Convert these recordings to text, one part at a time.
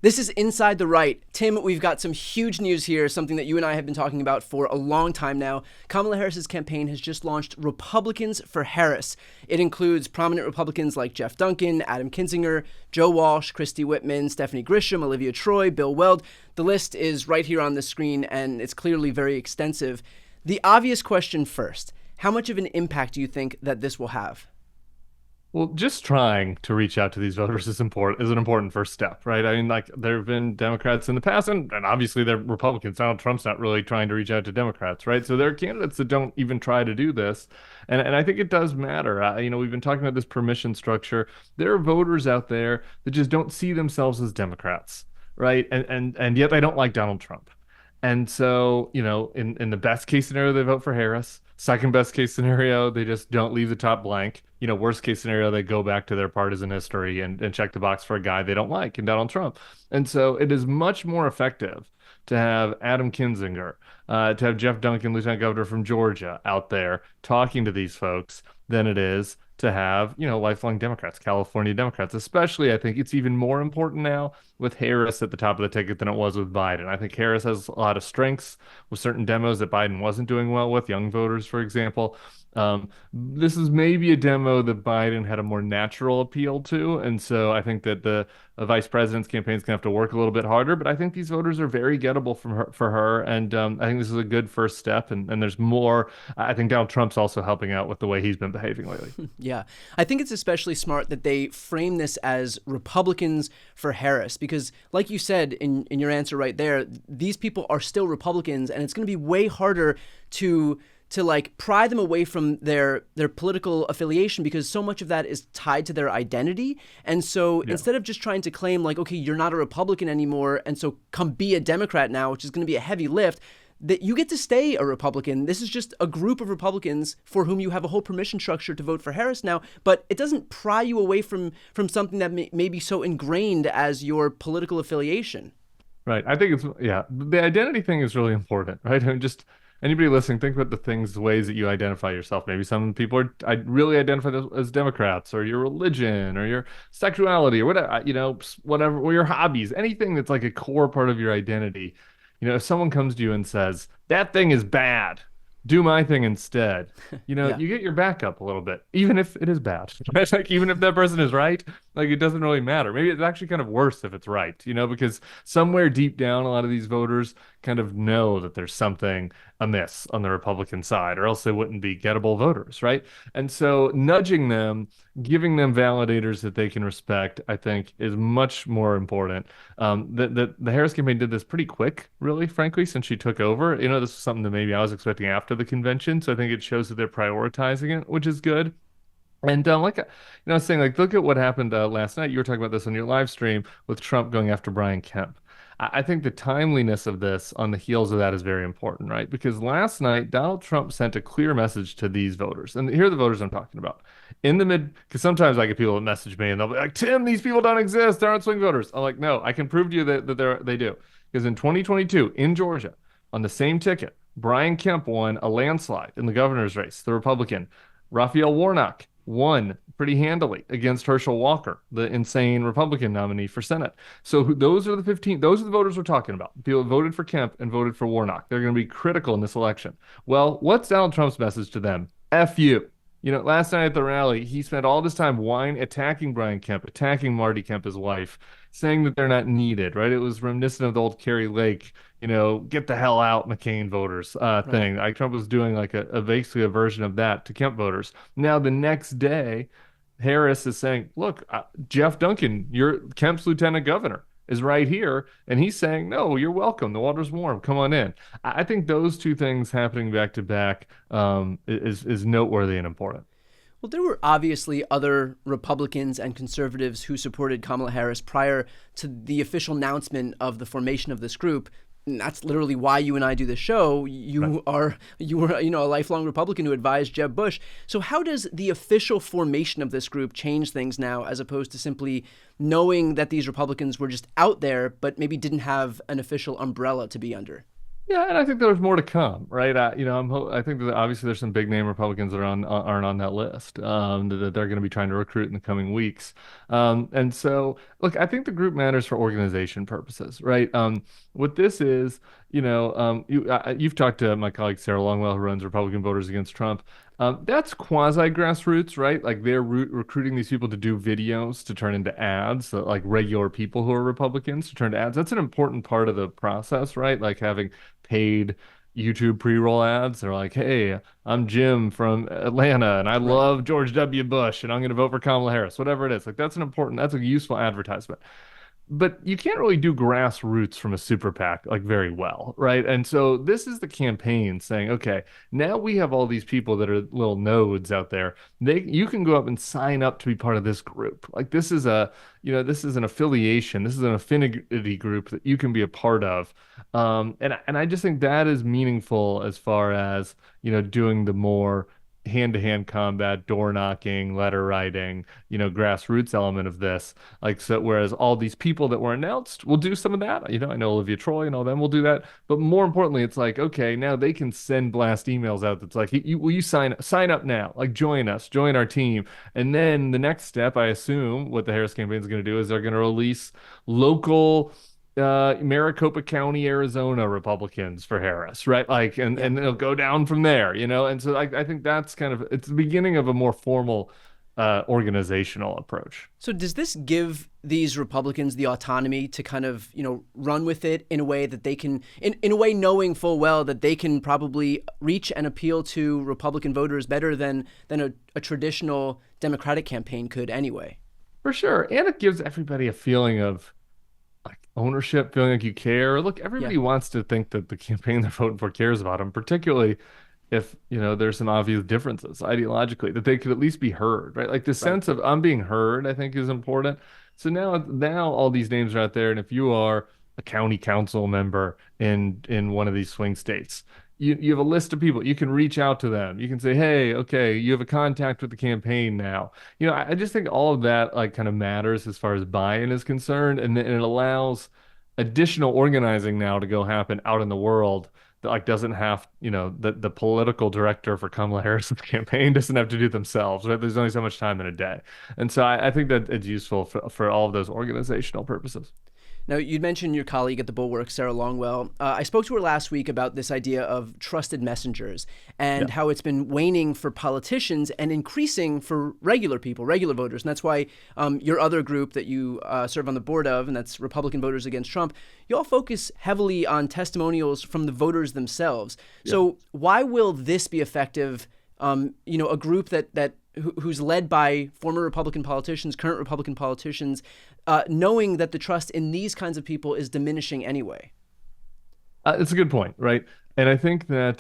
This is Inside the Right. Tim, we've got some huge news here, something that you and I have been talking about for a long time now. Kamala Harris's campaign has just launched Republicans for Harris. It includes prominent Republicans like Jeff Duncan, Adam Kinzinger, Joe Walsh, Christy Whitman, Stephanie Grisham, Olivia Troy, Bill Weld. The list is right here on the screen, and it's clearly very extensive. The obvious question first, how much of an impact do you think that this will have? Well, just trying to reach out to these voters is an important first step, right? I mean, like there have been Democrats in the past, and obviously they're Republicans. Donald Trump's not really trying to reach out to Democrats, right? So there are candidates that don't even try to do this, and I think it does matter. We've been talking about this permission structure. There are voters out there that just don't see themselves as Democrats, right? And yet they don't like Donald Trump. And so, in the best case scenario, they vote for Harris. Second best case scenario, they just don't leave the top blank. Worst case scenario, they go back to their partisan history and check the box for a guy they don't like in Donald Trump. And so it is much more effective to have Adam Kinzinger, to have Jeff Duncan, Lieutenant Governor from Georgia, out there talking to these folks than it is to have, lifelong Democrats, California Democrats. Especially, I think it's even more important now with Harris at the top of the ticket than it was with Biden. I think Harris has a lot of strengths with certain demos that Biden wasn't doing well with, young voters, for example. This is maybe a demo that Biden had a more natural appeal to. And so I think that the vice president's campaign is going to have to work a little bit harder. But I think these voters are very gettable for her. And I think this is a good first step. And there's more. I think Donald Trump's also helping out with the way he's been behaving lately. Yeah, I think it's especially smart that they frame this as Republicans for Harris, because like you said in your answer right there, these people are still Republicans, and it's going to be way harder to like pry them away from their political affiliation, because so much of that is tied to their identity. And so Yeah. instead of just trying to claim like, okay, you're not a Republican anymore, and so come be a Democrat now, which is going to be a heavy lift, that you get to stay a Republican. This is just a group of Republicans for whom you have a whole permission structure to vote for Harris now, but it doesn't pry you away from something that may be so ingrained as your political affiliation. Right. I think the identity thing is really important, right? I mean, just anybody listening, think about the ways that you identify yourself. Maybe some people I really identify as Democrats, or your religion, or your sexuality, or whatever, whatever, or your hobbies, anything that's like a core part of your identity. If someone comes to you and says, that thing is bad, do my thing instead, Yeah. you get your back up a little bit, even if it is bad. Right? Like, even if that person is right, like, it doesn't really matter. Maybe it's actually kind of worse if it's right, because somewhere deep down, a lot of these voters kind of know that there's something amiss on the Republican side, or else they wouldn't be gettable voters, right? And so nudging them, giving them validators that they can respect, I think is much more important. The Harris campaign did this pretty quick, really, frankly, since she took over. This was something that maybe I was expecting after the convention. So I think it shows that they're prioritizing it, which is good. And I was saying, like, look at what happened last night. You were talking about this on your live stream with Trump going after Brian Kemp. I think the timeliness of this on the heels of that is very important, right? Because last night, Donald Trump sent a clear message to these voters. And here are the voters I'm talking about. Because sometimes I get people that message me and they'll be like, Tim, these people don't exist. They're not swing voters. I'm like, no, I can prove to you that they do. Because in 2022, in Georgia, on the same ticket, Brian Kemp won a landslide in the governor's race, the Republican. Raphael Warnock won pretty handily against Herschel Walker, the insane Republican nominee for Senate. So those are the voters we're talking about. People voted for Kemp and voted for Warnock. They're going to be critical in this election. Well, what's Donald Trump's message to them? F you. Last night at the rally, he spent all this time attacking Brian Kemp, attacking Marty Kemp, his wife, saying that they're not needed, right? It was reminiscent of the old Kerry Lake, get the hell out, McCain voters thing. Like, Trump was doing like basically a version of that to Kemp voters. Now, the next day, Harris is saying, look, Jeff Duncan, you're Kemp's lieutenant governor, is right here. And he's saying, no, you're welcome. The water's warm. Come on in. I think those two things happening back to back is noteworthy and important. Well, there were obviously other Republicans and conservatives who supported Kamala Harris prior to the official announcement of the formation of this group. And that's literally why you and I do this show. You were, a lifelong Republican who advised Jeb Bush. So how does the official formation of this group change things now, as opposed to simply knowing that these Republicans were just out there, but maybe didn't have an official umbrella to be under? Yeah, and I think there's more to come, right? I think that obviously there's some big name Republicans that aren't on that list that they're going to be trying to recruit in the coming weeks. And so, look, I think the group matters for organization purposes, right? What this is, you've talked to my colleague Sarah Longwell, who runs Republican Voters Against Trump. That's quasi grassroots, right? Like they're recruiting these people to do videos to turn into ads, so like regular people who are Republicans to turn to ads. That's an important part of the process, right? Like having paid YouTube pre-roll ads. They're like, "Hey, I'm Jim from Atlanta, and I Right. love George W. Bush, and I'm going to vote for Kamala Harris." Whatever it is, like that's a useful advertisement. But you can't really do grassroots from a super PAC like very well, right? And so this is the campaign saying, okay, now we have all these people that are little nodes out there. You can go up and sign up to be part of this group. Like this is an affiliation, this is an affinity group that you can be a part of. And I just think that is meaningful as far as, doing the more hand-to-hand combat, door knocking, letter writing, grassroots element of this. Like so, whereas all these people that were announced will do some of that. I know Olivia Troy and all them will do that. But more importantly, it's like, okay, now they can send blast emails out that's like, will you sign up now? Like join us, join our team. And then the next step, I assume, what the Harris campaign is going to do is they're going to release local Maricopa County, Arizona Republicans for Harris, right? Like, Yeah. and it'll go down from there, And so I think that's kind of it's the beginning of a more formal organizational approach. So does this give these Republicans the autonomy to kind of, run with it in a way that they can, in a way knowing full well that they can probably reach and appeal to Republican voters better than a traditional Democratic campaign could anyway? For sure. And it gives everybody a feeling of like ownership, feeling like you care. Look, Yeah. everybody wants to think that the campaign they're voting for cares about them, particularly if, there's some obvious differences ideologically, that they could at least be heard, right? Like the Right. sense of I'm being heard, I think is important. So now all these names are out there, and if you are a county council member in one of these swing states, you have a list of people. You can reach out to them. You can say, hey, okay, you have a contact with the campaign now. I just think all of that like kind of matters as far as buy-in is concerned, and it allows additional organizing now to go happen out in the world that like doesn't have, the political director for Kamala Harris's campaign doesn't have to do themselves, right? There's only so much time in a day. And so I think that it's useful for all of those organizational purposes. Now, you'd mentioned your colleague at the Bulwark, Sarah Longwell. I spoke to her last week about this idea of trusted messengers and Yeah. how it's been waning for politicians and increasing for regular people, regular voters. And that's why your other group that you serve on the board of, and that's Republican Voters Against Trump, you all focus heavily on testimonials from the voters themselves. Yeah. So why will this be effective? A group who's led by former Republican politicians, current Republican politicians, knowing that the trust in these kinds of people is diminishing It's a good point, right? And I think that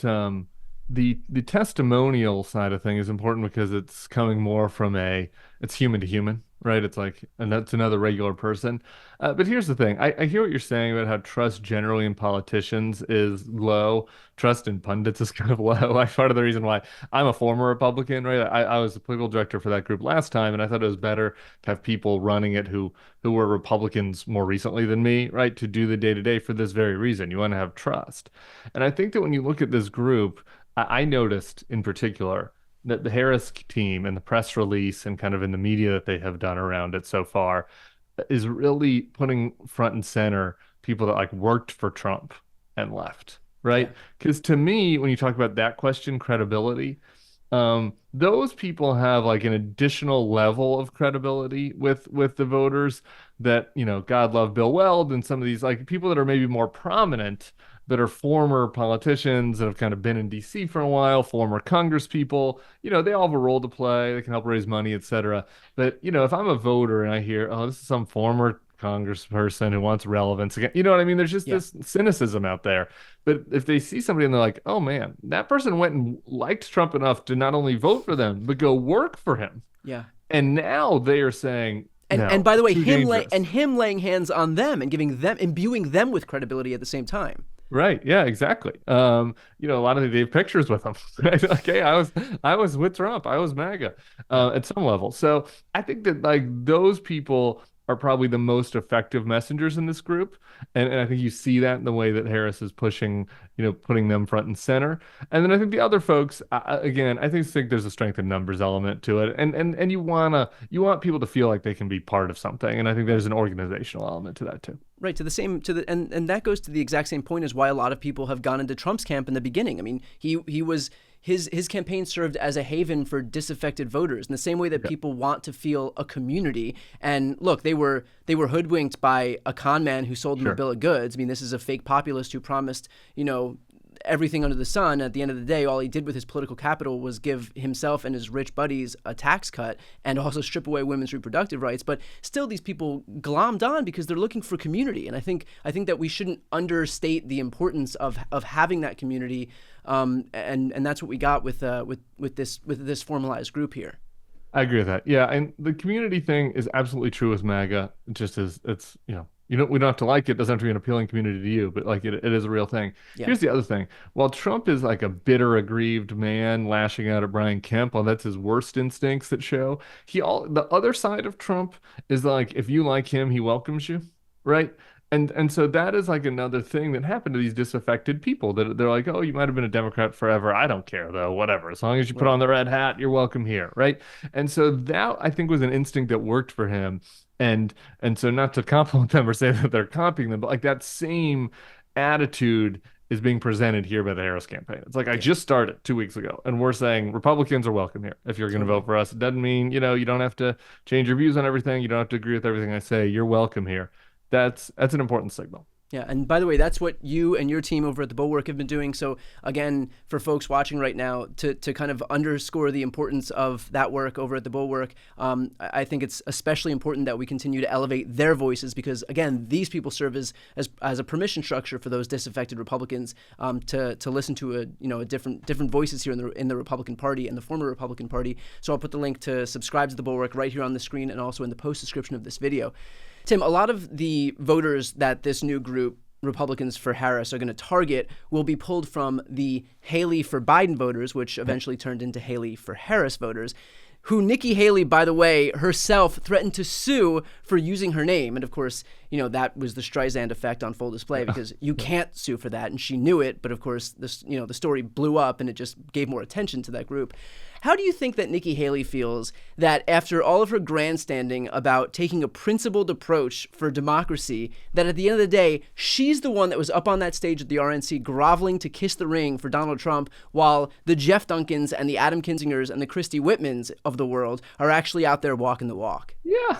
the testimonial side of thing is important because it's coming more from it's human to human, right? It's like, and that's another regular person. But here's the thing. I hear what you're saying about how trust generally in politicians is low. Trust in pundits is kind of low. Like part of the reason why I'm a former Republican, right? I was the political director for that group last time, and I thought it was better to have people running it who were Republicans more recently than me, right? To do the day to day for this very reason. You want to have trust. And I think that when you look at this group, I noticed in particular that the Harris team and the press release and kind of in the media that they have done around it so far is really putting front and center people that like worked for Trump and left, Yeah. right? Because to me, when you talk about that question, credibility, those people have like an additional level of credibility with the voters that, God love Bill Weld and some of these like people that are maybe more prominent that are former politicians that have kind of been in DC for a while, former Congress people, they all have a role to play. They can help raise money, etc. But, if I'm a voter and I hear, oh, this is some former congressperson who wants relevance again, you know what I mean? There's just Yeah. this cynicism out there. But if they see somebody and they're like, oh man, that person went and liked Trump enough to not only vote for them, but go work for him. Yeah. And now they are saying, And no, by the way, too dangerous. him laying hands on them and imbuing them with credibility at the same time. Right. Yeah, exactly. A lot of they have pictures with them. Like, hey, I was with Trump. I was MAGA, Yeah. at some level. So I think that like those people are probably the most effective messengers in this group. And I think you see that in the way that Harris is pushing, putting them front and center. And then I think the other folks, again, I think there's a strength in numbers element to it. And you want people to feel like they can be part of something. And I think there's an organizational element to that too. Right, and that goes to the exact same point as why a lot of people have gone into Trump's camp in the beginning. I mean, his campaign served as a haven for disaffected voters in the same way that people want to feel a community. And look, they were hoodwinked by a con man who sold them a bill of goods. I mean, this is a fake populist who promised, everything under the sun. At the end of the day, all he did with his political capital was give himself and his rich buddies a tax cut and also strip away women's reproductive rights. But still, these people glommed on because they're looking for community. And I think that we shouldn't understate the importance of having that community. And that's what we got with this formalized group here. I agree with that. Yeah, and the community thing is absolutely true with MAGA. Just as it's, we don't have to like it. It doesn't have to be an appealing community to you, but like it is a real thing. Yeah. Here's the other thing. While Trump is like a bitter, aggrieved man lashing out at Brian Kemp, while that's his worst instincts that show, the other side of Trump is like, if you like him, he welcomes you, right? And so that is like another thing that happened to these disaffected people, that they're like, oh, you might have been a Democrat forever. I don't care though, whatever. As long as you put on the red hat, you're welcome here, right? And so that I think was an instinct that worked for him. And so not to compliment them or say that they're copying them, but like that same attitude is being presented here by the Harris campaign. It's like, I just started 2 weeks ago and we're saying Republicans are welcome here. If you're going to vote for us, it doesn't mean, you don't have to change your views on everything. You don't have to agree with everything I say. You're welcome here. That's an important signal. Yeah, and by the way, that's what you and your team over at the Bulwark have been doing. So again, for folks watching right now, to kind of underscore the importance of that work over at the Bulwark, I think it's especially important that we continue to elevate their voices because, again, these people serve as a permission structure for those disaffected Republicans to listen to a different voices here in the Republican Party and the former Republican Party. So I'll put the link to subscribe to the Bulwark right here on the screen and also in the post description of this video. Tim, a lot of the voters that this new group, Republicans for Harris, are going to target will be pulled from the Haley for Biden voters, which eventually turned into Haley for Harris voters, who Nikki Haley, by the way, herself threatened to sue for using her name. And of course, that was the Streisand effect on full display because you can't sue for that. And she knew it. But of course, the story blew up and it just gave more attention to that group. How do you think that Nikki Haley feels that after all of her grandstanding about taking a principled approach for democracy, that at the end of the day, she's the one that was up on that stage at the RNC groveling to kiss the ring for Donald Trump, while the Jeff Duncans and the Adam Kinzingers and the Christy Whitmans of the world are actually out there walking the walk? Yeah,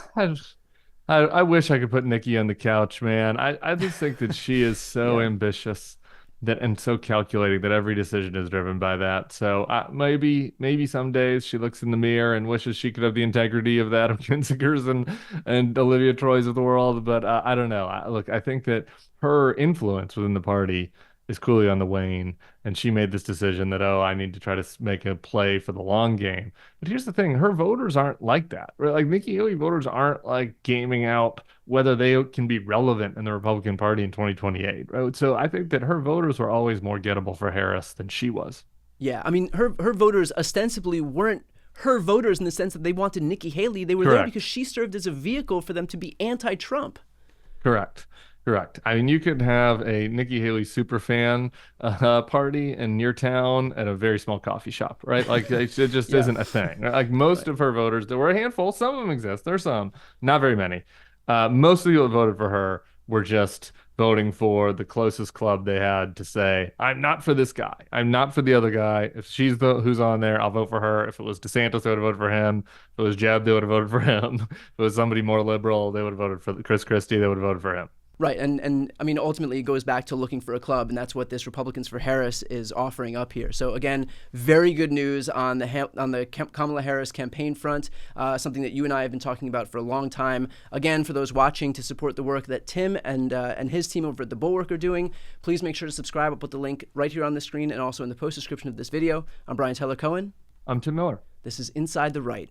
I wish I could put Nikki on the couch, man. I just think that she is so ambitious and so calculating that every decision is driven by that. So maybe some days she looks in the mirror and wishes she could have the integrity of the Adam Kinzingers and Olivia Troys of the world. But I don't know. I think that her influence within the party is clearly on the wane, and she made this decision that, I need to try to make a play for the long game. But here's the thing, her voters aren't like that, right? Like Nikki Haley voters aren't like gaming out whether they can be relevant in the Republican Party in 2028, right? So I think that her voters were always more gettable for Harris than she was. Yeah, I mean, her voters ostensibly weren't her voters in the sense that they wanted Nikki Haley. They were there because she served as a vehicle for them to be anti-Trump. Correct. I mean, you could have a Nikki Haley superfan party in your town at a very small coffee shop, right? Like it just isn't a thing. Like most of her voters, there were a handful. Some of them exist. There's some, not very many. Most of the people that voted for her were just voting for the closest club they had to say, I'm not for this guy. I'm not for the other guy. If she's who's on there, I'll vote for her. If it was DeSantis, they would have voted for him. If it was Jeb, they would have voted for him. If it was somebody more liberal, they would have voted for Chris Christie. They would have voted for him. Right, and I mean, ultimately it goes back to looking for a club, and that's what this Republicans for Harris is offering up here. So again, very good news on the Kamala Harris campaign front, something that you and I have been talking about for a long time. Again, for those watching, to support the work that Tim and his team over at the Bulwark are doing, please make sure to subscribe. I'll put the link right here on the screen and also in the post description of this video. I'm Brian Tyler Cohen. I'm Tim Miller. This is Inside the Right.